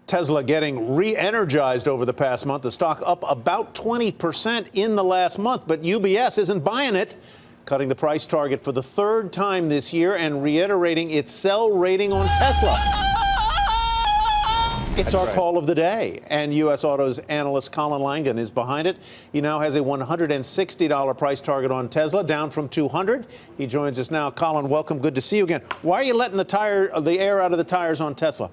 Tesla getting re-energized over the past month. The stock up about 20% in the last month, but UBS isn't buying it, cutting the price target for the third time this year and reiterating its sell rating on Tesla. It's our call of the day, and U.S. Autos analyst Colin Langan is behind it. He now has a $160 price target on Tesla, down from $200. He joins us now. Colin, welcome. Good to see you again. Why are you letting the air out of the tires on Tesla?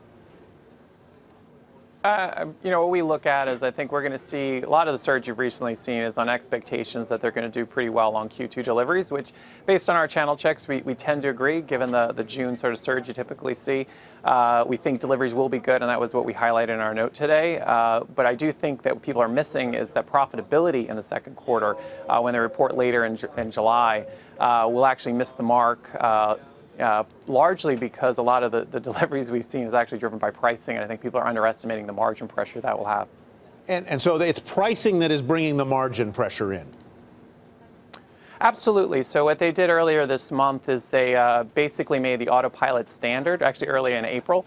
What we look at is I think we're going to see a lot of the surge you've recently seen is on expectations that they're going to do pretty well on Q2 deliveries, which based on our channel checks, we tend to agree given the June sort of surge you typically see. We think deliveries will be good, and that was what we highlighted in our note today. But I do think that what people are missing is that profitability in the second quarter, when they report later in July, will actually miss the mark. Largely because a lot of the deliveries we've seen is actually driven by pricing, and I think people are underestimating the margin pressure that will have. And so it's pricing that is bringing the margin pressure in. Absolutely. So what they did earlier this month is they basically made the autopilot standard, actually earlier in April.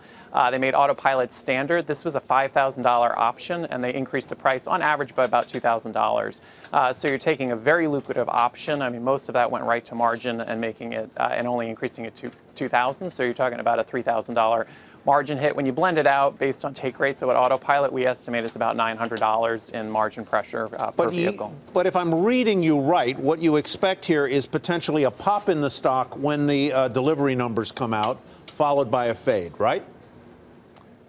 They made autopilot standard. This was a $5,000 option, and they increased the price on average by about $2,000. So you're taking a very lucrative option. I mean, most of that went right to margin and making it and only increasing it to $2,000. So you're talking about a $3,000 margin hit. When you blend it out based on take rates of autopilot, we estimate it's about $900 in margin pressure per vehicle. But if I'm reading you right, what you expect here is potentially a pop in the stock when the delivery numbers come out, followed by a fade, right?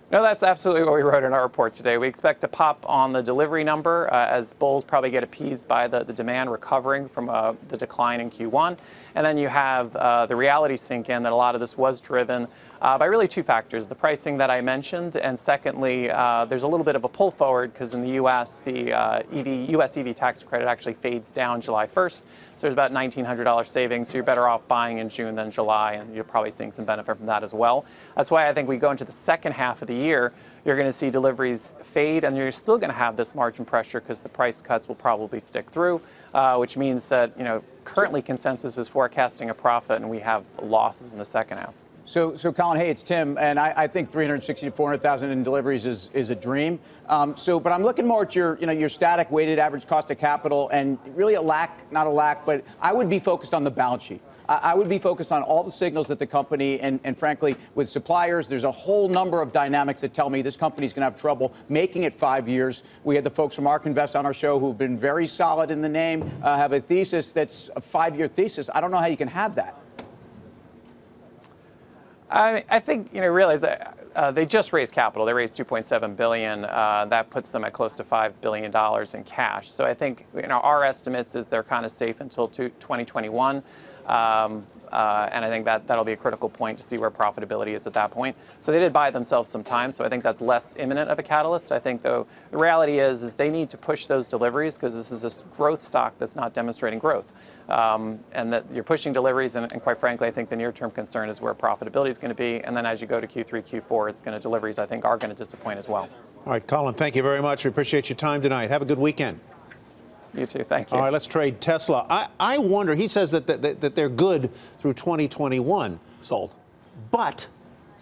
No, that's absolutely what we wrote in our report today. We expect to pop on the delivery number as bulls probably get appeased by the demand recovering from the decline in Q1. And then you have the reality sink in that a lot of this was driven by really two factors, the pricing that I mentioned, and secondly, there's a little bit of a pull forward because in the U.S., the U.S. EV tax credit actually fades down July 1st. So there's about $1,900 savings, so you're better off buying in June than July, and you're probably seeing some benefit from that as well. That's why I think we go into the second half of the year, you're going to see deliveries fade, and you're still going to have this margin pressure because the price cuts will probably stick through, which means that, currently consensus is forecasting a profit, and we have losses in the second half. So Colin, hey, it's Tim, and I think 360 to 400,000 in deliveries is a dream. But I'm looking more at your static weighted average cost of capital, and really not a lack, but I would be focused on the balance sheet. I would be focused on all the signals that the company, and frankly, with suppliers, there's a whole number of dynamics that tell me this company's going to have trouble making it 5 years. We had the folks from ARK Invest on our show who've been very solid in the name, have a thesis that's a 5-year thesis. I don't know how you can have that. I think, realize that they just raised capital. They raised $2.7 billion. That puts them at close to $5 billion in cash. So I think, our estimates is they're kind of safe until 2021. And I think that'll be a critical point to see where profitability is at that point. So they did buy themselves some time, so I think that's less imminent of a catalyst. I think, though, the reality is they need to push those deliveries because this is a growth stock that's not demonstrating growth. And that you're pushing deliveries, and quite frankly, I think the near-term concern is where profitability is going to be. And then as you go to Q3, Q4, deliveries, I think, are going to disappoint as well. All right, Colin, thank you very much. We appreciate your time tonight. Have a good weekend. You too. Thank you. All right, let's trade Tesla. I wonder, he says that they're good through 2021. Sold. But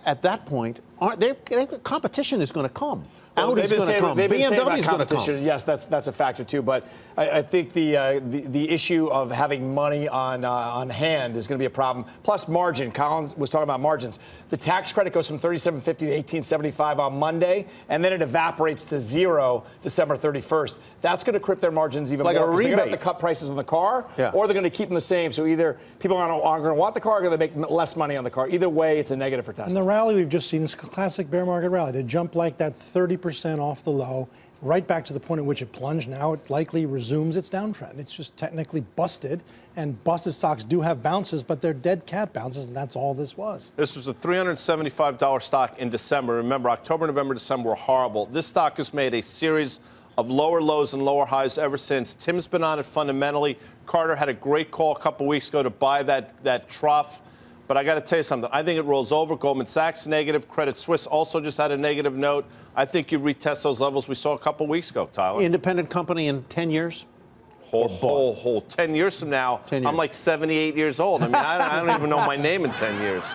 at that point, their competition is going to come. Well, Audi's going to come. BMW is going to come. Yes, that's a factor too. But I think the issue of having money on hand is going to be a problem. Plus margin. Colin was talking about margins. The tax credit goes from $37.50 to $18.75 on Monday, and then it evaporates to zero December 31st. That's going to cripple their margins even more. Like a rebate. They're going to have to cut prices on the car, or they're going to keep them the same. So either people aren't going to want the car, or they're going to make less money on the car. Either way, it's a negative for Tesla. And the rally we've just seen is a classic bear market rally. To jump like that 30% off the low, right back to the point at which it plunged. Now it likely resumes its downtrend. It's just technically busted, and busted stocks do have bounces, but they're dead cat bounces, and that's all this was. This was a $375 stock in December. Remember, October, November, December were horrible. This stock has made a series of lower lows and lower highs ever since. Tim's been on it fundamentally. Carter had a great call a couple weeks ago to buy that trough. But I got to tell you something. I think it rolls over. Goldman Sachs negative. Credit Suisse also just had a negative note. I think you retest those levels we saw a couple weeks ago, Tyler. Independent company in 10 years? Whole 10 years from now, I'm like 78 years old. I mean, I don't even know my name in 10 years.